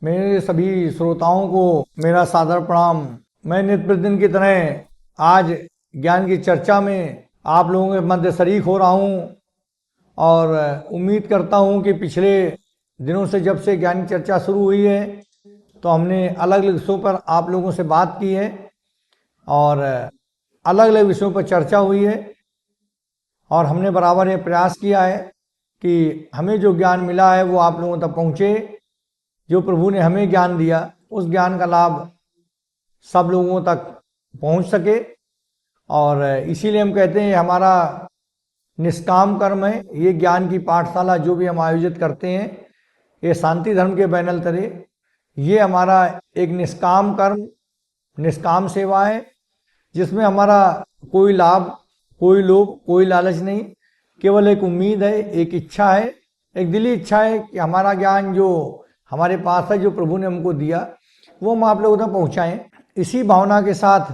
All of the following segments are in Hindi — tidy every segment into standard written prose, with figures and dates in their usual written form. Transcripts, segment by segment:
मेरे सभी श्रोताओं को मेरा सादर प्रणाम। मैं नित्य प्रतिदिन की तरह आज ज्ञान की चर्चा में आप लोगों के मध्य शरीक हो रहा हूँ और उम्मीद करता हूँ कि पिछले दिनों से जब से ज्ञान की चर्चा शुरू हुई है तो हमने अलग अलग विषयों पर आप लोगों से बात की है और अलग अलग विषयों पर चर्चा हुई है और हमने बराबर ये प्रयास किया है कि हमें जो ज्ञान मिला है वो आप लोगों तक पहुँचे। जो प्रभु ने हमें ज्ञान दिया उस ज्ञान का लाभ सब लोगों तक पहुंच सके और इसीलिए हम कहते हैं हमारा निष्काम कर्म है। ये ज्ञान की पाठशाला जो भी हम आयोजित करते हैं ये शांति धर्म के बैनर तले ये हमारा एक निष्काम कर्म निष्काम सेवा है जिसमें हमारा कोई लाभ कोई लोभ कोई लालच नहीं, केवल एक उम्मीद है, एक इच्छा है, एक दिली इच्छा है कि हमारा ज्ञान जो हमारे पास है जो प्रभु ने हमको दिया वो हम आप लोगों तक पहुँचाएँ। इसी भावना के साथ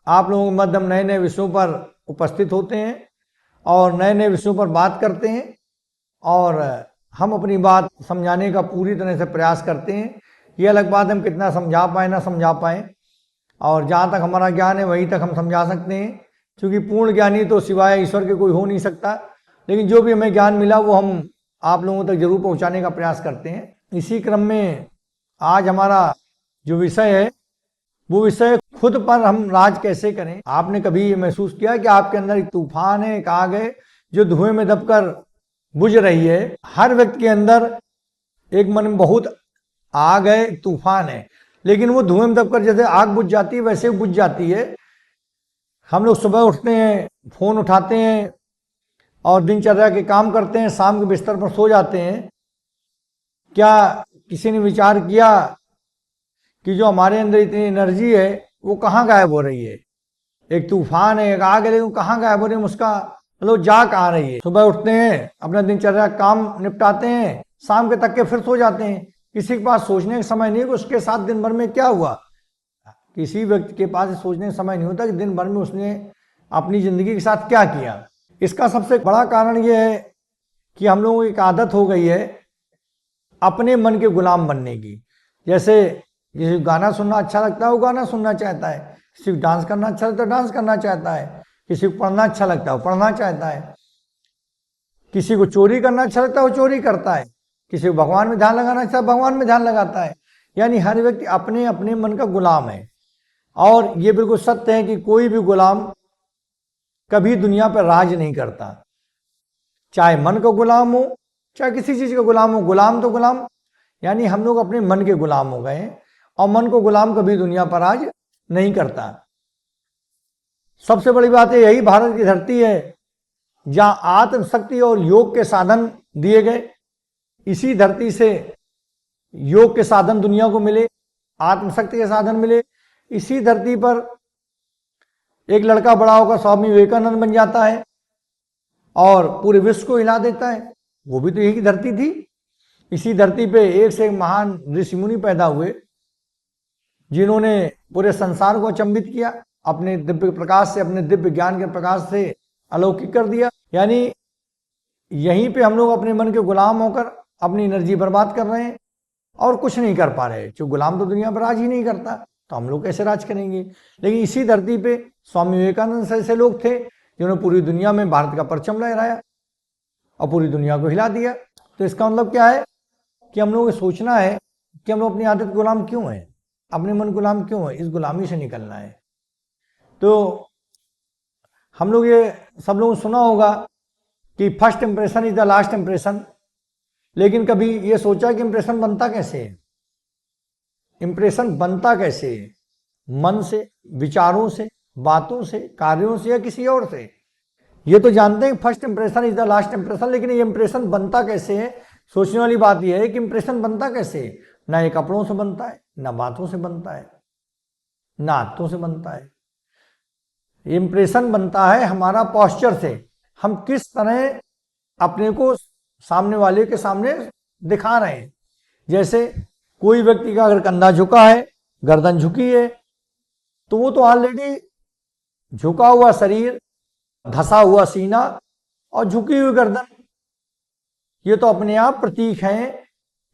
आप लोगों के मध्य हम नए नए विषयों पर उपस्थित होते हैं और नए नए विषयों पर बात करते हैं और हम अपनी बात समझाने का पूरी तरह से प्रयास करते हैं। ये अलग बात हम कितना समझा पाए ना समझा पाए और जहाँ तक हमारा ज्ञान है वहीं तक हम समझा सकते हैं, क्योंकि पूर्ण ज्ञानी तो सिवाय ईश्वर के कोई हो नहीं सकता। लेकिन जो भी हमें ज्ञान मिला वो हम आप लोगों तक जरूर पहुँचाने का प्रयास करते हैं। इसी क्रम में आज हमारा जो विषय है वो विषय खुद पर हम राज कैसे करें। आपने कभी ये महसूस किया कि आपके अंदर एक तूफान है, एक आग है जो धुएं में दबकर बुझ रही है। हर व्यक्ति के अंदर एक मन में बहुत आग है, एक तूफान है, लेकिन वो धुएं में दबकर जैसे आग बुझ जाती है वैसे बुझ जाती है। हम लोग सुबह उठते हैं, फोन उठाते हैं और दिनचर्या के काम करते हैं, शाम के बिस्तर पर सो जाते हैं। क्या किसी ने विचार किया कि जो हमारे अंदर इतनी एनर्जी है वो कहाँ गायब हो रही है? एक तूफान है, एक आग है, लेकिन कहाँ गायब हो रही है, उसका मतलब जा कहाँ रही है? सुबह उठते हैं, अपना दिनचर्या काम निपटाते हैं, शाम के तक के फिर सो जाते हैं। किसी के पास सोचने का समय नहीं कि उसके साथ दिन भर में क्या हुआ। किसी व्यक्ति के पास सोचने का समय नहीं होता कि दिन भर में उसने अपनी जिंदगी के साथ क्या किया। इसका सबसे बड़ा कारण यह है कि हम लोगों की एक आदत हो गई है अपने मन के गुलाम बनने की। जैसे किसी को गाना सुनना अच्छा लगता है वो गाना सुनना चाहता है, किसी को डांस करना अच्छा लगता है डांस करना चाहता है, किसी को पढ़ना अच्छा लगता है वो पढ़ना चाहता है, किसी को चोरी करना अच्छा लगता है वो चोरी करता है, किसी को भगवान में ध्यान लगाना अच्छा भगवान में ध्यान लगाता है। यानी हर व्यक्ति अपने अपने मन का गुलाम है। और ये बिल्कुल सत्य है कि कोई भी गुलाम कभी दुनिया पर राज नहीं करता, चाहे मन का गुलाम हो चाहे किसी चीज का गुलाम हो। गुलाम तो गुलाम, यानी हम लोग अपने मन के गुलाम हो गए और मन को गुलाम कभी दुनिया पर राज नहीं करता। सबसे बड़ी बात है यही भारत की धरती है जहां आत्मशक्ति और योग के साधन दिए गए। इसी धरती से योग के साधन दुनिया को मिले, आत्मशक्ति के साधन मिले। इसी धरती पर एक लड़का बड़ा होकर स्वामी विवेकानंद बन जाता है और पूरे विश्व को हिला देता है। वो भी तो यही धरती थी। इसी धरती पे एक से एक महान ऋषि मुनि पैदा हुए जिन्होंने पूरे संसार को अचंभित किया, अपने दिव्य प्रकाश से, अपने दिव्य ज्ञान के प्रकाश से अलौकिक कर दिया। यानी यहीं पे हम लोग अपने मन के गुलाम होकर अपनी एनर्जी बर्बाद कर रहे हैं और कुछ नहीं कर पा रहे। जो गुलाम तो दुनिया पर राज ही नहीं करता तो हम लोग कैसे राज करेंगे। लेकिन इसी धरती पे स्वामी विवेकानंद ऐसे लोग थे जिन्होंने पूरी दुनिया में भारत का परचम लहराया और पूरी दुनिया को हिला दिया। तो इसका मतलब क्या है कि हम लोगों को सोचना है कि हम लोग अपनी आदत गुलाम क्यों है, अपने मन गुलाम क्यों है, इस गुलामी से निकलना है। तो हम लोग ये सब लोगों ने सुना होगा कि first impression is the last impression, लेकिन कभी ये सोचा कि इंप्रेशन बनता कैसे है? इंप्रेशन बनता कैसे है? मन से, विचारों से, बातों से, कार्यों से या किसी और से? ये तो जानते हैं first impression is the last impression, लेकिन ये इंप्रेशन बनता कैसे है? सोचने वाली बात यह है कि इंप्रेशन बनता कैसे है? ना ये कपड़ों से बनता है, ना बातों से बनता है, ना आदतों से बनता है। इंप्रेशन बनता है हमारा पोस्चर से, हम किस तरह अपने को सामने वाले के सामने दिखा रहे हैं। जैसे कोई व्यक्ति का अगर कंधा झुका है, गर्दन झुकी है, तो वो तो ऑलरेडी झुका हुआ शरीर, धसा हुआ सीना और झुकी हुई गर्दन, ये तो अपने आप प्रतीक हैं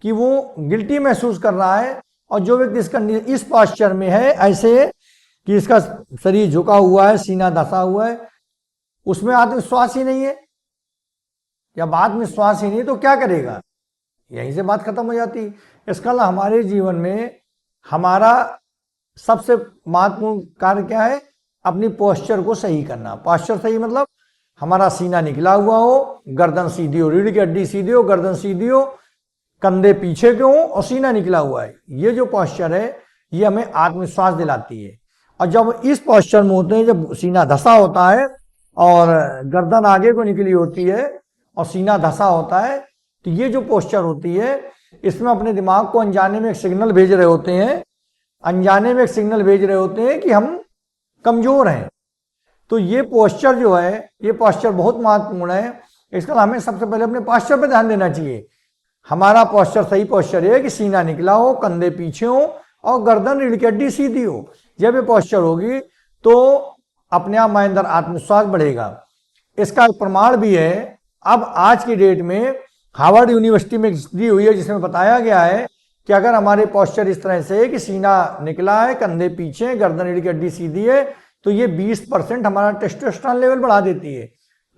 कि वो गिल्टी महसूस कर रहा है, और जो व्यक्ति इस पोस्चर में है ऐसे कि इसका शरीर झुका हुआ है, सीना धंसा हुआ है, उसमें आत्मविश्वास ही नहीं है। जब आत्मविश्वास ही नहीं तो क्या करेगा, यहीं से बात खत्म हो जाती। इसका हमारे जीवन में हमारा सबसे महत्वपूर्ण कार्य क्या है, अपनी पोस्चर को सही करना। पोस्चर सही मतलब हमारा सीना निकला हुआ हो, गर्दन सीधी हो, रीढ़ की हड्डी सीधी हो, गर्दन सीधी हो, कंधे पीछे के हो और सीना निकला हुआ है। ये जो पोस्चर है ये हमें आत्मविश्वास दिलाती है। और जब इस पोस्चर में होते हैं, जब सीना धंसा होता है और गर्दन आगे को निकली होती है और सीना धंसा होता है, तो ये जो पोस्चर होती है इसमें अपने दिमाग को अनजाने में एक सिग्नल भेज रहे होते हैं, कि हम कमजोर हैं। तो ये पोस्चर जो है, ये पोस्चर बहुत महत्वपूर्ण है। इसका हमें सबसे पहले अपने पोस्चर पर ध्यान देना चाहिए। हमारा पोस्चर सही पोस्चर है कि सीना निकला हो, कंधे पीछे हो और गर्दन रीढ़ की हड्डी सीधी हो। जब ये पोस्चर होगी तो अपने आप हमारे अंदर आत्मविश्वास बढ़ेगा। इसका एक प्रमाण भी है। अब आज की डेट में हार्वर्ड यूनिवर्सिटी में दी हुई है, जिसमें बताया गया है कि अगर हमारे पोस्चर इस तरह से है कि सीना निकला है, कंधे पीछे, गर्दन रीढ़ की हड्डी सीधी है, तो ये 20% हमारा टेस्टोस्टेरोन लेवल बढ़ा देती है।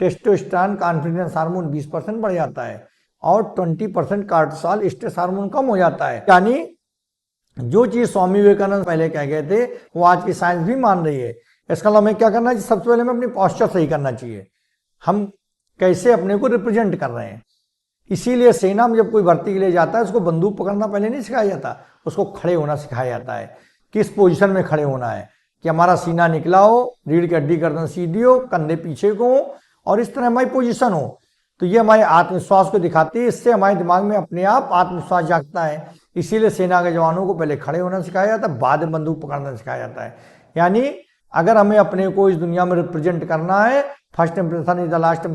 टेस्टोस्टेरोन कॉन्फिडेंस हार्मोन 20% बढ़ जाता है और 20% कार्टिसोल स्ट्रेस हार्मोन कम हो जाता है। यानी जो चीज स्वामी विवेकानंद पहले कह गए थे वो आज की साइंस भी मान रही है। इसका हमें क्या करना चाहिए, सबसे पहले हमें अपनी पोस्चर सही करना चाहिए। हम कैसे अपने को रिप्रेजेंट कर रहे हैं। इसीलिए सेना में जब कोई भर्ती के लिए जाता है उसको बंदूक पकड़ना पहले नहीं सिखाया जाता, उसको खड़े होना सिखाया जाता है। किस पोजीशन में खड़े होना है कि हमारा सीना निकला हो, रीढ़ की हड्डी गर्दन सीधी हो, कंधे पीछे को हो और इस तरह हमारी पोजीशन हो। तो ये हमारे आत्मविश्वास को दिखाती है। इससे हमारे दिमाग में अपने आप आत्मविश्वास जागता है। इसीलिए सेना के जवानों को पहले खड़े होना सिखाया जाता है, बाद में बंदूक पकड़ना सिखाया जाता है। यानी अगर हमें अपने को इस दुनिया में रिप्रेजेंट करना है, first impression is the last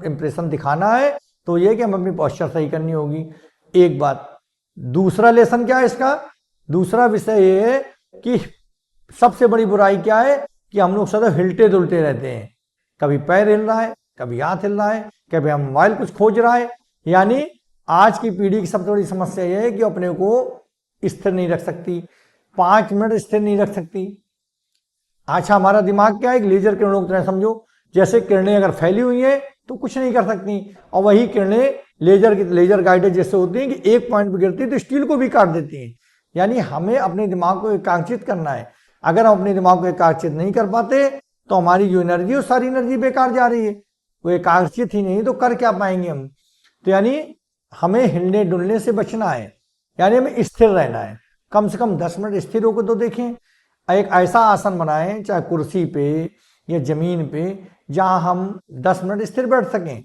impression दिखाना है, तो ये कि हम अपनी पोस्चर सही करनी होगी। एक बात। दूसरा लेसन क्या है इसका, दूसरा विषय ये है कि सबसे बड़ी बुराई क्या है कि हम लोग सदा हिलते डुलते रहते हैं। कभी पैर हिल रहा है, कभी हाथ हिल रहा है, कभी हम मोबाइल कुछ खोज रहा है। यानी आज की पीढ़ी की सबसे बड़ी समस्या यह है कि अपने को स्थिर नहीं रख सकती, 5 मिनट स्थिर नहीं रख सकती। अच्छा, हमारा दिमाग क्या है, एक लेजर किरणों की तरह समझो। जैसे किरणें अगर फैली हुई हैं तो कुछ नहीं कर सकती, और वही किरणें लेजर गाइडेड जैसे होती हैं कि एक पॉइंट पर गिरती है तो स्टील को भी काट देती हैं। यानी हमें अपने दिमाग को एकाग्रचित करना है। अगर हम अपने दिमाग को एकाग्रचित नहीं कर पाते तो हमारी जो एनर्जी है सारी एनर्जी बेकार जा रही है। वो एकाग्रचित ही नहीं तो कर क्या पाएंगे हम। तो यानी हमें हिलने डुलने से बचना है, यानी हमें स्थिर रहना है। कम से कम 10 मिनट स्थिर होकर तो देखें। एक ऐसा आसन बनाएं, चाहे कुर्सी पे या जमीन पे, जहां हम 10 मिनट स्थिर बैठ सकें।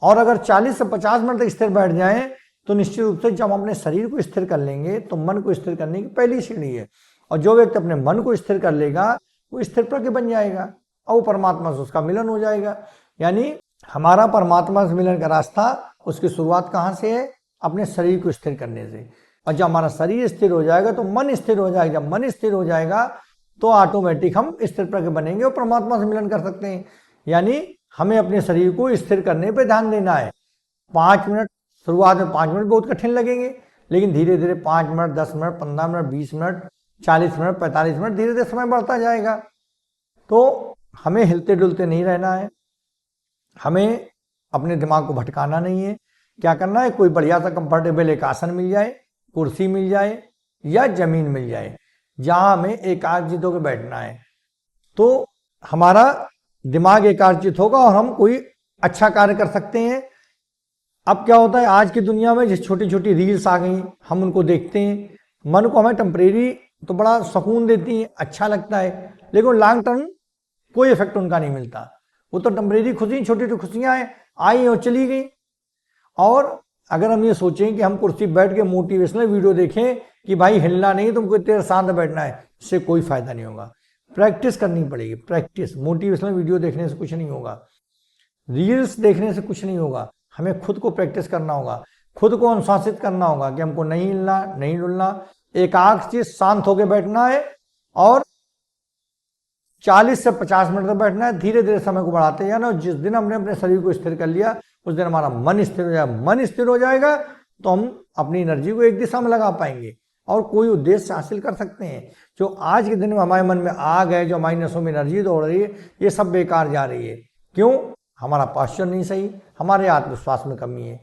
और अगर 40 से 50 मिनट तक स्थिर बैठ जाएं तो निश्चित रूप से जब हम अपने शरीर को स्थिर कर लेंगे तो मन को स्थिर करने की पहली सीढ़ी है। और जो व्यक्ति अपने मन को स्थिर कर लेगा वो स्थिर प्रज्ञ बन जाएगा और वो परमात्मा से उसका मिलन हो जाएगा। यानी हमारा परमात्मा से मिलन का रास्ता, उसकी शुरुआत कहाँ से है, अपने शरीर को स्थिर करने से। और जब हमारा शरीर स्थिर हो जाएगा तो मन स्थिर हो जाएगा। जब मन स्थिर हो जाएगा तो ऑटोमेटिक हम स्थिर प्रज्ञ बनेंगे और परमात्मा से मिलन कर सकते हैं। यानी हमें अपने शरीर को स्थिर करने पे ध्यान देना है। 5 मिनट, शुरुआत में 5 मिनट बहुत कठिन लगेंगे, लेकिन धीरे धीरे 5 minute, 10 minute, 15 minute, 20 minute, 40 minute, 45 minute, धीरे धीरे समय बढ़ता जाएगा। तो हमें हिलते डुलते नहीं रहना है, हमें अपने दिमाग को भटकाना नहीं है। क्या करना है, कोई बढ़िया सा कंफर्टेबल एक आसन मिल जाए, कुर्सी मिल जाए या जमीन मिल जाए, जहां हमें एकाग्रचित होकर बैठना है, तो हमारा दिमाग एकाग्रचित होगा और हम कोई अच्छा कार्य कर सकते हैं। अब क्या होता है, आज की दुनिया में जिस छोटी छोटी रील्स आ गई, हम उनको देखते हैं, मन को हमें टेम्परेरी तो बड़ा सुकून देती है, अच्छा लगता है, लेकिन लॉन्ग टर्म कोई इफेक्ट उनका नहीं मिलता। वो तो टेम्परेरी खुशी, छोटी छोटी खुशियां आई और चली गई। और अगर हम ये सोचें कि हम कुर्सी बैठ के मोटिवेशनल वीडियो देखें कि भाई हिलना नहीं, तुमको इतने शांत बैठना है, इससे कोई फायदा नहीं होगा। प्रैक्टिस करनी पड़ेगी, प्रैक्टिस। मोटिवेशनल वीडियो देखने से कुछ नहीं होगा, रील्स देखने से कुछ नहीं होगा। हमें खुद को प्रैक्टिस करना होगा, खुद को अनुशासित करना होगा कि हमको नहीं हिलना, नहीं डुलना, एकाग्रचित शांत होकर बैठना है और 40 से 50 मिनट तक बैठना है। धीरे धीरे समय को बढ़ाते जाना। और जिस दिन हमने अपने शरीर को स्थिर कर लिया उस दिन हमारा मन स्थिर हो जाएगा। मन स्थिर हो जाएगा तो हम अपनी एनर्जी को एक दिशा में लगा पाएंगे और कोई उद्देश्य हासिल कर सकते हैं। जो आज के दिन में हमारे मन में आग है, जो हमारी नसों में एनर्जी दौड़ रही है, ये सब बेकार जा रही है। क्यों? हमारा पास्चर नहीं सही, हमारे आत्मविश्वास में कमी है।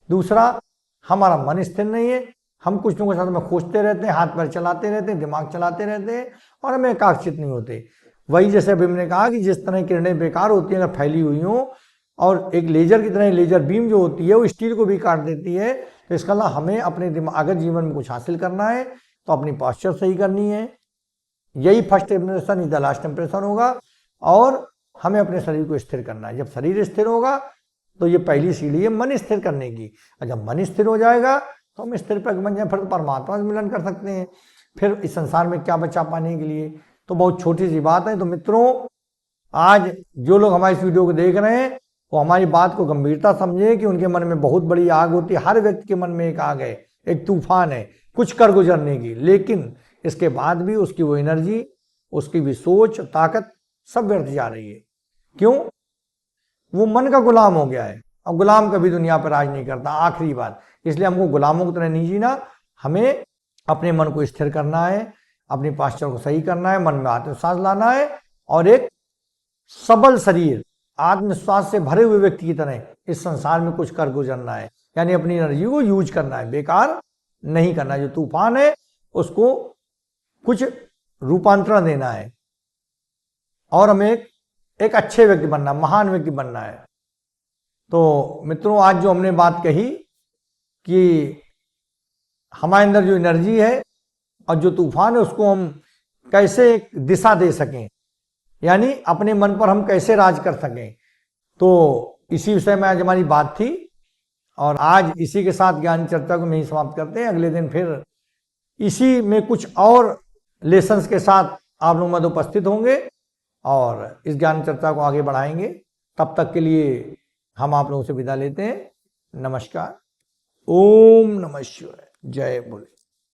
दूसरा, हमारा मन स्थिर नहीं है, हम कुछ न कुछ साथ में खोजते रहते हैं, हाथ पैर चलाते रहते हैं, दिमाग चलाते रहते हैं और हमें एकाग्रचित नहीं होते। वही जैसे अभी हमने कहा कि जिस तरह किरणें बेकार होती हैं अगर फैली हुई हों, और एक लेजर की तरह लेजर बीम जो होती है वो स्टील को भी काट देती है। तो इसका अलावा हमें अपने दिमाग, अगर जीवन में कुछ हासिल करना है तो अपनी पास्चर सही करनी है। यही फर्स्ट इंप्रेशन नहीं द लास्ट इंप्रेशन होगा। और हमें अपने शरीर को स्थिर करना है। जब शरीर स्थिर होगा तो ये पहली सीढ़ी है मन स्थिर करने की। और जब मन स्थिर हो जाएगा तो हम स्थिर पर बन जाए, फिर तो परमात्मा से मिलन कर सकते हैं। फिर इस संसार में क्या बचा पाने के लिए? तो बहुत छोटी सी बात है। तो मित्रों, आज जो लोग हमारी इस वीडियो को देख रहे हैं वो हमारी बात को गंभीरता समझे कि उनके मन में बहुत बड़ी आग होती है। हर व्यक्ति के मन में एक आग है, एक तूफान है कुछ कर गुजरने की, लेकिन इसके बाद भी उसकी वो एनर्जी, उसकी भी सोच, ताकत सब व्यर्थ जा रही है। क्यों? वो मन का गुलाम हो गया है और गुलाम कभी दुनिया पर राज नहीं करता। आखिरी बात, इसलिए हमको गुलामों की तरह नहीं जीना, हमें अपने मन को स्थिर करना है, अपनी पास्चर को सही करना है, मन में आत्मविश्वास लाना है और एक सबल शरीर, आत्मविश्वास से भरे हुए व्यक्ति की तरह इस संसार में कुछ कर गुजरना है। यानी अपनी एनर्जी को यूज करना है, बेकार नहीं करना है। जो तूफान है उसको कुछ रूपांतरण देना है और हमें एक अच्छे व्यक्ति बनना, महान व्यक्ति बनना है। तो मित्रों, आज जो हमने बात कही कि हमारे अंदर जो एनर्जी है और जो तूफान है उसको हम कैसे एक दिशा दे सकें, यानी अपने मन पर हम कैसे राज कर सकें, तो इसी विषय में आज हमारी बात थी। और आज इसी के साथ ज्ञान चर्चा को नहीं समाप्त करते हैं। अगले दिन फिर इसी में कुछ और लेसन्स के साथ आप लोग मध्य उपस्थित होंगे और इस ज्ञान चर्चा को आगे बढ़ाएंगे। तब तक के लिए हम आप लोगों से विदा लेते हैं। नमस्कार। ओम नमः शिवाय। जय बोले।